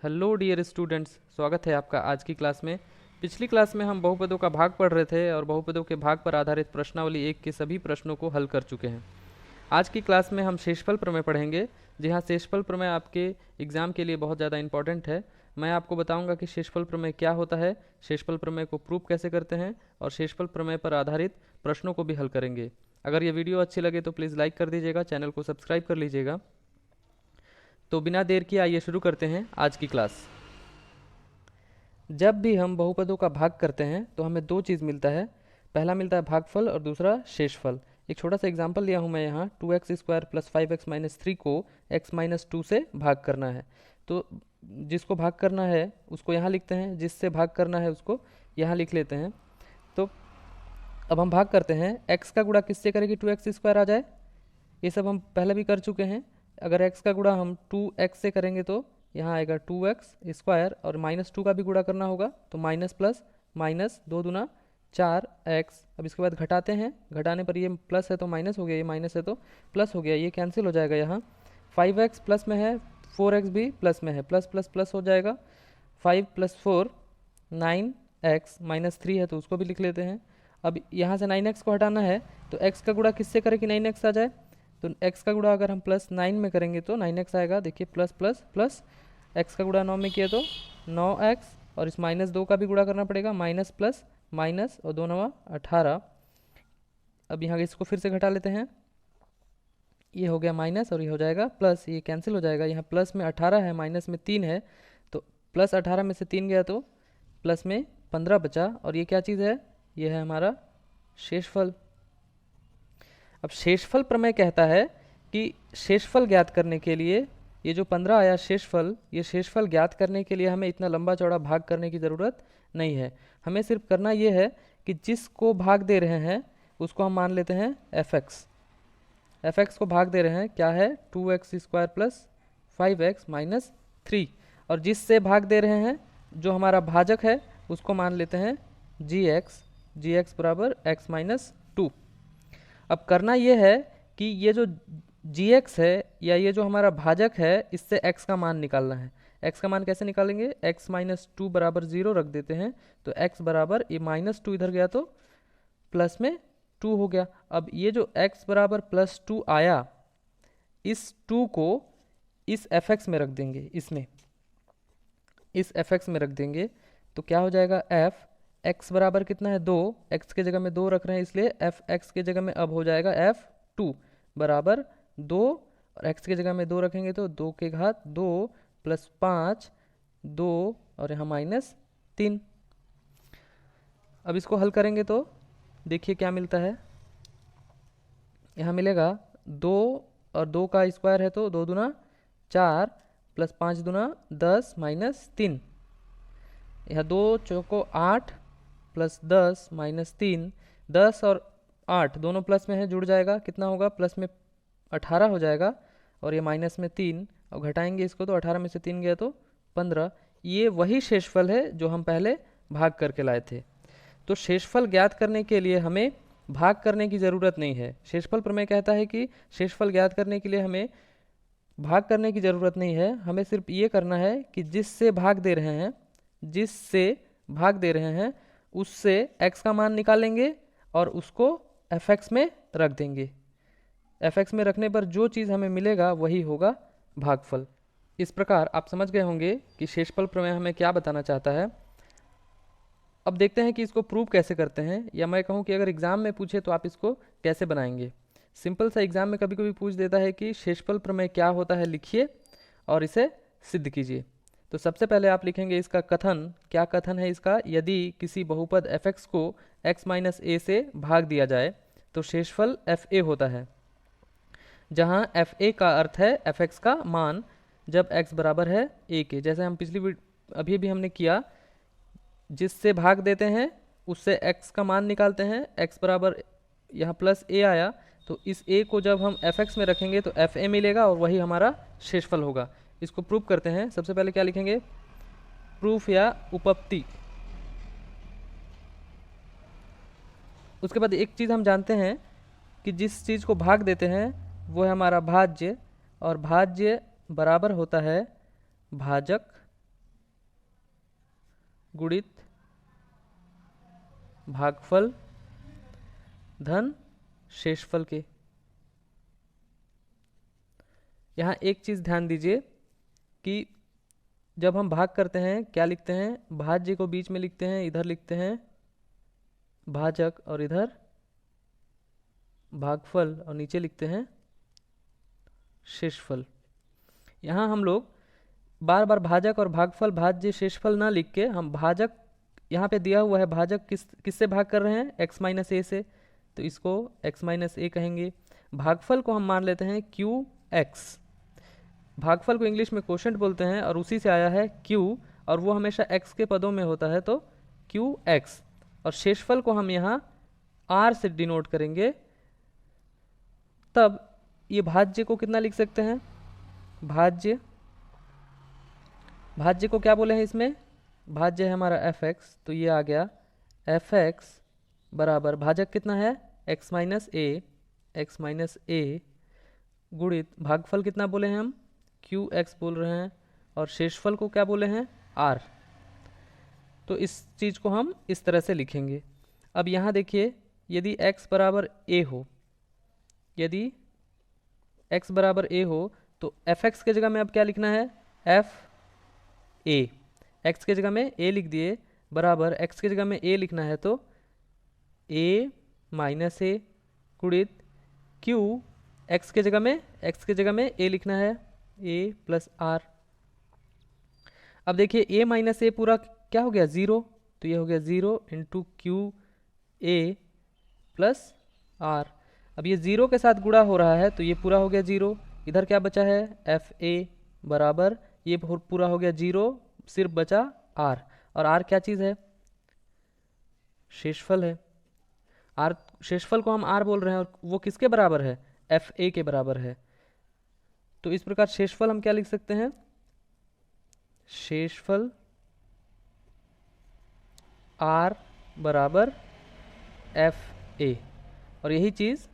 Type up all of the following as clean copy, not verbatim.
Hello dear students, स्वागत है आपका आज की क्लास में। पिछली क्लास में हम बहुपदों का भाग पढ़ रहे थे और बहुपदों के भाग पर आधारित प्रश्नावली 1 के सभी प्रश्नों को हल कर चुके हैं। आज की क्लास में हम शेषफल प्रमेय पढ़ेंगे। जी हाँ, शेषफल प्रमेय आपके एग्ज़ाम के लिए बहुत ज़्यादा इंपॉर्टेंट है। मैं आपको बताऊंगा कि शेषफल प्रमेय क्या होता है, शेषफल प्रमेय को प्रूव कैसे करते हैं और शेषफल प्रमेय पर आधारित प्रश्नों को भी हल करेंगे। अगर ये वीडियो अच्छी लगे तो प्लीज़ लाइक कर दीजिएगा, चैनल को सब्सक्राइब कर लीजिएगा। तो बिना देर किए आइए शुरू करते हैं आज की क्लास। जब भी हम बहुपदों का भाग करते हैं तो हमें दो चीज़ मिलता है। पहला मिलता है भागफल और दूसरा शेषफल। एक छोटा सा एग्जांपल लिया हूँ मैं यहाँ, 2x² + 5x - 3 को x-2 से भाग करना है। तो जिसको भाग करना है उसको यहाँ लिखते हैं, जिससे भाग करना है उसको यहाँ लिख लेते हैं। तो अब हम भाग करते हैं। x का गुणा किससे करें कि 2x² आ जाए? ये सब हम पहले भी कर चुके हैं। अगर x का गुणा हम 2x से करेंगे तो यहाँ आएगा 2x² और -2 का भी गुणा करना होगा तो माइनस प्लस माइनस 2 दूना 4x। अब इसके बाद घटाते हैं, घटाने पर ये प्लस है तो माइनस हो गया, ये माइनस है तो प्लस हो गया, ये कैंसिल हो जाएगा। यहाँ 5x प्लस में है, 4x भी प्लस में है, प्लस प्लस प्लस हो जाएगा। 5 + 4 9x, -3 है तो उसको भी लिख लेते हैं। अब यहाँ से 9x को हटाना है तो x का गुणा किससे करें कि 9x आ जाए? तो x का गुणा अगर हम +9 में करेंगे तो 9x आएगा। देखिए प्लस प्लस प्लस, x का गुणा 9 में किया तो 9x और इस -2 का भी गुणा करना पड़ेगा, माइनस प्लस माइनस और 2 9 18। अब यहाँ इसको फिर से घटा लेते हैं, ये हो गया माइनस और ये हो जाएगा प्लस, ये कैंसिल हो जाएगा। यहाँ प्लस में 18 है, माइनस में 3 है तो प्लस 18 में से 3 गया तो प्लस में 15 बचा। और ये क्या चीज़ है? ये है हमारा शेषफल। अब शेषफल प्रमेय कहता है कि शेषफल ज्ञात करने के लिए ये जो 15 आया शेषफल, ये शेषफल ज्ञात करने के लिए हमें इतना लंबा चौड़ा भाग करने की ज़रूरत नहीं है। हमें सिर्फ करना ये है कि जिसको भाग दे रहे हैं उसको हम मान लेते हैं fx को भाग दे रहे हैं, क्या है? 2x² + 5x - 3। और जिससे भाग दे रहे हैं जो हमारा भाजक है उसको मान लेते हैं gx बराबर x - 2। अब करना ये है कि ये जो gx है या ये जो हमारा भाजक है इससे x का मान निकालना है। x का मान कैसे निकालेंगे? x - 2 बराबर 0 रख देते हैं तो x बराबर ये -2 इधर गया तो प्लस में 2 हो गया। अब ये जो x बराबर +2 आया, इस 2 को इस fx में रख देंगे, इसमें इस fx में रख देंगे तो क्या हो जाएगा? f x बराबर कितना है? 2। x के जगह में 2 रख रहे हैं इसलिए f x के जगह में अब हो जाएगा f2 बराबर 2 और x के जगह में 2 रखेंगे तो 2 के घात 2 + 5 2 और यहाँ -3। अब इसको हल करेंगे तो देखिए क्या मिलता है। यहाँ मिलेगा 2 और 2 का स्क्वायर है तो 2 दूना 4 + 5 दूना 10 -3। यहाँ 2 चौको 8 + 10 -3, 10 और 8 दोनों प्लस में है, जुड़ जाएगा, कितना होगा? प्लस में 18 हो जाएगा और ये माइनस में 3 और घटाएंगे इसको तो 18 में से 3 गया तो 15। ये वही शेषफल है जो हम पहले भाग करके लाए थे। तो शेषफल ज्ञात करने के लिए हमें भाग करने की ज़रूरत नहीं है। शेषफल प्रमेय कहता है कि शेषफल ज्ञात करने के लिए हमें भाग करने की ज़रूरत नहीं है। हमें सिर्फ ये करना है कि जिससे भाग दे रहे हैं, जिससे भाग दे रहे हैं उससे x का मान निकालेंगे और उसको fx में रख देंगे। fx में रखने पर जो चीज़ हमें मिलेगा वही होगा भागफल। इस प्रकार आप समझ गए होंगे कि शेषफल प्रमेय हमें क्या बताना चाहता है। अब देखते हैं कि इसको प्रूव कैसे करते हैं, या मैं कहूँ कि अगर एग्ज़ाम में पूछे तो आप इसको कैसे बनाएंगे। सिंपल सा एग्ज़ाम में कभी कभी पूछ देता है कि शेषफल प्रमेय क्या होता है, लिखिए और इसे सिद्ध कीजिए। तो सबसे पहले आप लिखेंगे इसका कथन। क्या कथन है इसका? यदि किसी बहुपद fx को x - a से भाग दिया जाए तो शेषफल fa होता है, जहाँ fa का अर्थ है fx का मान जब x बराबर है a के। जैसे हम पिछली अभी भी हमने किया, जिससे भाग देते हैं उससे x का मान निकालते हैं। x बराबर यहाँ +a आया तो इस a को जब हम fx में रखेंगे तो fa मिलेगा और वही हमारा शेषफल होगा। इसको प्रूफ करते हैं। सबसे पहले क्या लिखेंगे? प्रूफ या उपपत्ति। उसके बाद एक चीज़ हम जानते हैं कि जिस चीज़ को भाग देते हैं वो है हमारा भाज्य, और भाज्य बराबर होता है भाजक गुणित भागफल धन शेषफल के। यहाँ एक चीज़ ध्यान दीजिए कि जब हम भाग करते हैं क्या लिखते हैं, भाज्य को बीच में लिखते हैं, इधर लिखते हैं भाजक और इधर भागफल और नीचे लिखते हैं शेषफल। यहाँ हम लोग बार बार भाजक और भागफल भाज्य शेषफल ना लिख के हम भाजक, यहाँ पे दिया हुआ है भाजक किससे भाग कर रहे हैं, x माइनस ए से, तो इसको x माइनस ए कहेंगे। भागफल को हम मान लेते हैं क्यू एक्स, भागफल को इंग्लिश में कोशेंट बोलते हैं और उसी से आया है q, और वो हमेशा x के पदों में होता है तो क्यू एक्स। और शेषफल को हम यहाँ r से डिनोट करेंगे, तब ये भाज्य को कितना लिख सकते हैं, भाज्य को क्या बोले हैं, इसमें भाज्य है हमारा fx, तो ये आ गया fx बराबर भाजक कितना है x माइनस ए गुणित भागफल कितना बोले हैं हम qx बोल रहे हैं, और शेषफल को क्या बोले हैं r। तो इस चीज़ को हम इस तरह से लिखेंगे। अब यहाँ देखिए, यदि x बराबर a हो, यदि x बराबर a हो तो fx के जगह में अब क्या लिखना है, f a, x के जगह में a लिख दिए, बराबर x के जगह में a लिखना है तो a माइनस ए गुणित q, x के जगह में a लिखना है a प्लस r। अब देखिए a माइनस ए पूरा क्या हो गया, ज़ीरो, तो ये हो गया 0 into Q A plus r। अब ये 0 के साथ गुणा हो रहा है तो ये पूरा हो गया 0, इधर क्या बचा है एफ ए बराबर ये पूरा हो गया 0, सिर्फ बचा r, और r क्या चीज़ है, शेषफल है। r शेषफल को हम r बोल रहे हैं और वो किसके बराबर है, एफ ए के बराबर है। तो इस प्रकार शेषफल हम क्या लिख सकते हैं, शेषफल r बराबर एफ ए, और यही चीज़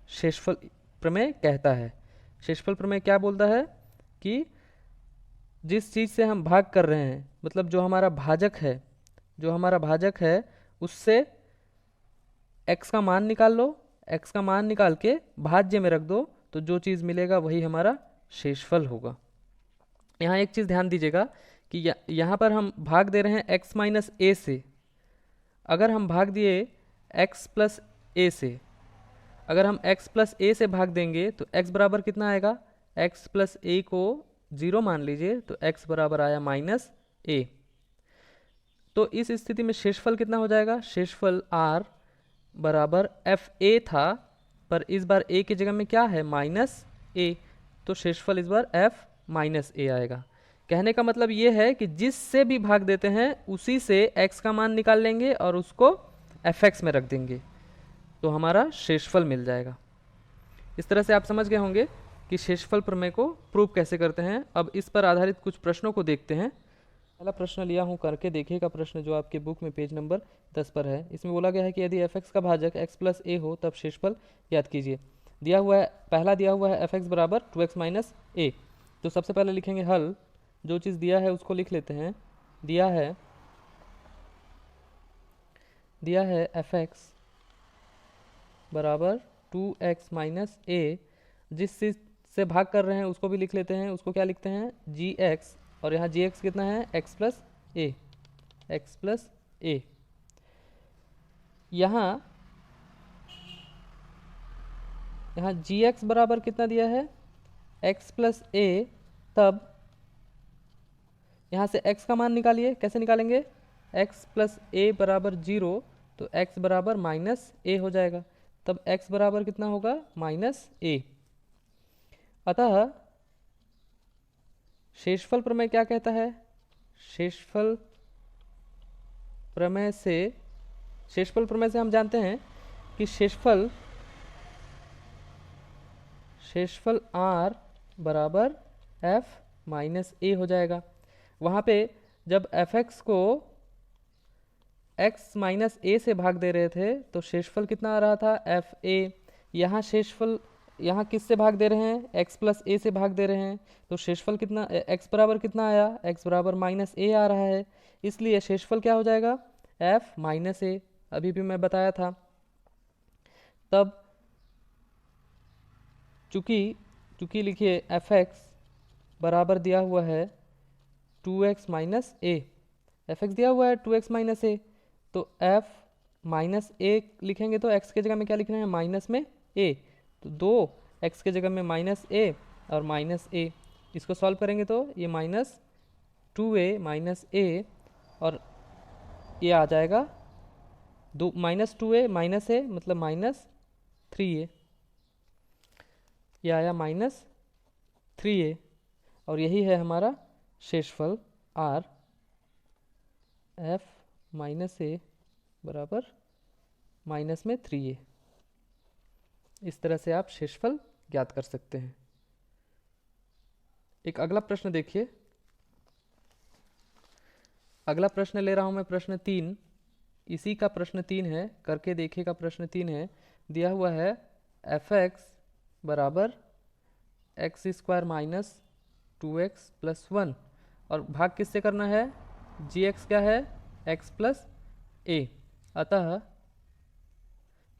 शेषफल प्रमेय कहता है। शेषफल प्रमेय क्या बोलता है कि जिस चीज़ से हम भाग कर रहे हैं, मतलब जो हमारा भाजक है उससे x का मान निकाल लो, x का मान निकाल के भाज्य में रख दो, तो जो चीज़ मिलेगा वही हमारा शेषफल होगा। यहाँ एक चीज़ ध्यान दीजिएगा कि यहाँ पर हम भाग दे रहे हैं x माइनस ए से, अगर हम भाग दिए x प्लस ए से, अगर हम x प्लस ए से भाग देंगे तो x बराबर कितना आएगा, x प्लस ए को 0 मान लीजिए तो x बराबर आया माइनस ए। तो इस स्थिति में शेषफल कितना हो जाएगा, शेषफल r बराबर एफ ए था, पर इस बार a की जगह में क्या है माइनस ए, तो शेषफल इस बार f माइनस ए आएगा। कहने का मतलब ये है कि जिससे भी भाग देते हैं उसी से x का मान निकाल लेंगे और उसको fx में रख देंगे, तो हमारा शेषफल मिल जाएगा। इस तरह से आप समझ गए होंगे कि शेषफल प्रमेय को प्रूव कैसे करते हैं। अब इस पर आधारित कुछ प्रश्नों को देखते हैं। पहला प्रश्न लिया हूँ करके देखिएगा, प्रश्न जो आपके बुक में पेज नंबर 10 पर है। इसमें बोला गया है कि यदि fx का भाजक x प्लस ए हो तब शेषफल याद कीजिए। दिया हुआ है, पहला दिया हुआ है fx बराबर 2x माइनस ए, तो सबसे पहले लिखेंगे हल, जो चीज़ दिया है उसको लिख लेते हैं। दिया है fx बराबर 2x माइनस ए, जिस चीज़ से भाग कर रहे हैं उसको भी लिख लेते हैं, उसको क्या लिखते हैं gx, और यहाँ gx कितना है x प्लस ए। यहाँ gx बराबर कितना दिया है x प्लस ए, तब यहाँ से x का मान निकालिए, कैसे निकालेंगे, x प्लस ए बराबर 0, तो x बराबर माइनस ए हो जाएगा, तब x बराबर कितना होगा माइनस ए। अतः शेषफल प्रमेय क्या कहता है, शेषफल प्रमेय से हम जानते हैं कि शेषफल r बराबर f माइनस ए हो जाएगा। वहाँ पे जब fx को x माइनस ए से भाग दे रहे थे तो शेषफल कितना आ रहा था, एफ ए। यहाँ शेषफल यहाँ किस से भाग दे रहे हैं, x प्लस ए से भाग दे रहे हैं, तो शेषफल कितना, x बराबर कितना आया, x बराबर माइनस ए आ रहा है, इसलिए शेषफल क्या हो जाएगा, f माइनस ए, अभी भी मैं बताया था। तब चूंकि लिखिए एफ एक्स बराबर दिया हुआ है 2x माइनस ए, एफ एक्स दिया हुआ है 2x माइनस ए, तो f माइनस ए लिखेंगे तो x के जगह में क्या लिखना है, माइनस में a, तो 2x के जगह में माइनस a और माइनस a, इसको सॉल्व करेंगे तो ये माइनस 2a माइनस a और ये आ जाएगा दो माइनस 2a माइनस a मतलब माइनस 3a, ये आया माइनस 3a और यही है हमारा शेषफल r, f माइनस a बराबर माइनस में 3a। इस तरह से आप शेषफल ज्ञात कर सकते हैं। एक अगला प्रश्न देखिए, अगला प्रश्न ले रहा हूं मैं प्रश्न 3, इसी का प्रश्न 3 है, करके देखे का प्रश्न 3 है। दिया हुआ है एफ एक्स बराबर x square minus 2x plus 1 और भाग किससे करना है, जी एक्स क्या है, x प्लस ए, अतः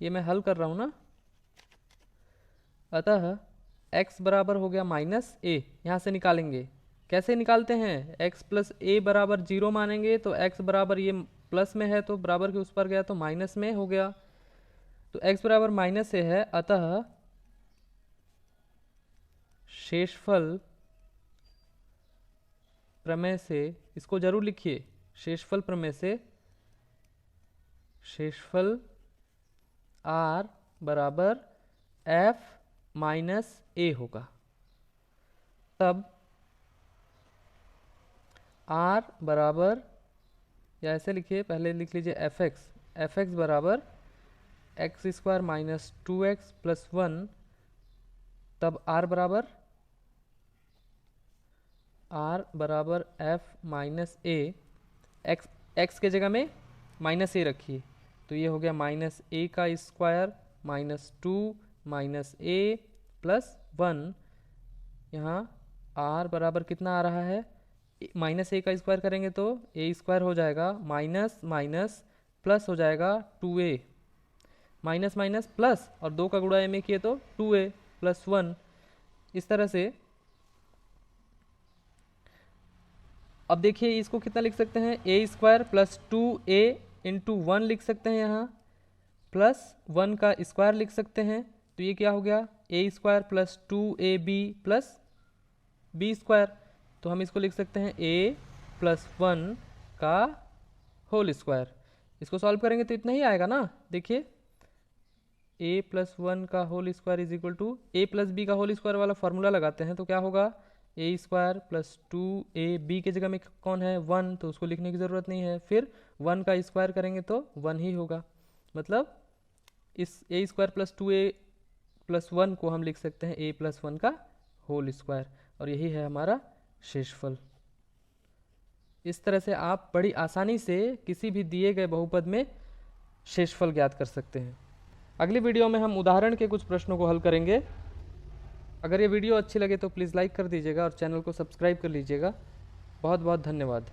ये मैं हल कर रहा हूँ ना, अतः x बराबर हो गया माइनस ए, यहाँ से निकालेंगे, कैसे निकालते हैं, x प्लस ए बराबर 0 मानेंगे तो x बराबर ये प्लस में है तो बराबर के उस पर गया तो माइनस में हो गया, तो x बराबर माइनस ए है, अतः शेषफल प्रमेय से, इसको जरूर लिखिए, शेषफल प्रमेय से शेषफल r बराबर f माइनस ए होगा। तब r बराबर, या ऐसे लिखिए, पहले लिख लीजिए एफ एक्स बराबर x square minus 2x plus 1, तब r बराबर f माइनस ए, x के जगह में माइनस ए रखिए, तो ये हो गया माइनस ए का स्क्वायर माइनस 2 माइनस ए प्लस 1, यहाँ r बराबर कितना आ रहा है, माइनस ए का स्क्वायर करेंगे तो ए स्क्वायर हो जाएगा, माइनस माइनस प्लस हो जाएगा 2a, माइनस माइनस प्लस और 2 का गुणा ए में किए तो 2a प्लस 1, इस तरह से। अब देखिए इसको कितना लिख सकते हैं, ए स्क्वायर प्लस 2a इंटू 1 लिख सकते हैं, यहाँ प्लस 1 का स्क्वायर लिख सकते हैं, तो ये क्या हो गया, a square plus 2ab plus b square, तो हम इसको लिख सकते हैं a प्लस 1 का होल स्क्वायर, इसको सॉल्व करेंगे तो इतना ही आएगा ना, देखिए a प्लस 1 का whole square is equal to A plus B का होल स्क्वायर वाला फॉर्मूला लगाते हैं तो क्या होगा, ए स्क्वायर प्लस 2ab के जगह में कौन है 1, तो उसको लिखने की ज़रूरत नहीं है, फिर 1 का स्क्वायर करेंगे तो 1 ही होगा, मतलब इस ए स्क्वायर प्लस 2a प्लस 1 को हम लिख सकते हैं a प्लस 1 का होल स्क्वायर, और यही है हमारा शेषफल। इस तरह से आप बड़ी आसानी से किसी भी दिए गए बहुपद में शेषफल ज्ञात कर सकते हैं। अगली वीडियो में हम उदाहरण के कुछ प्रश्नों को हल करेंगे। अगर ये वीडियो अच्छी लगे तो प्लीज़ लाइक कर दीजिएगा और चैनल को सब्सक्राइब कर लीजिएगा। बहुत बहुत धन्यवाद।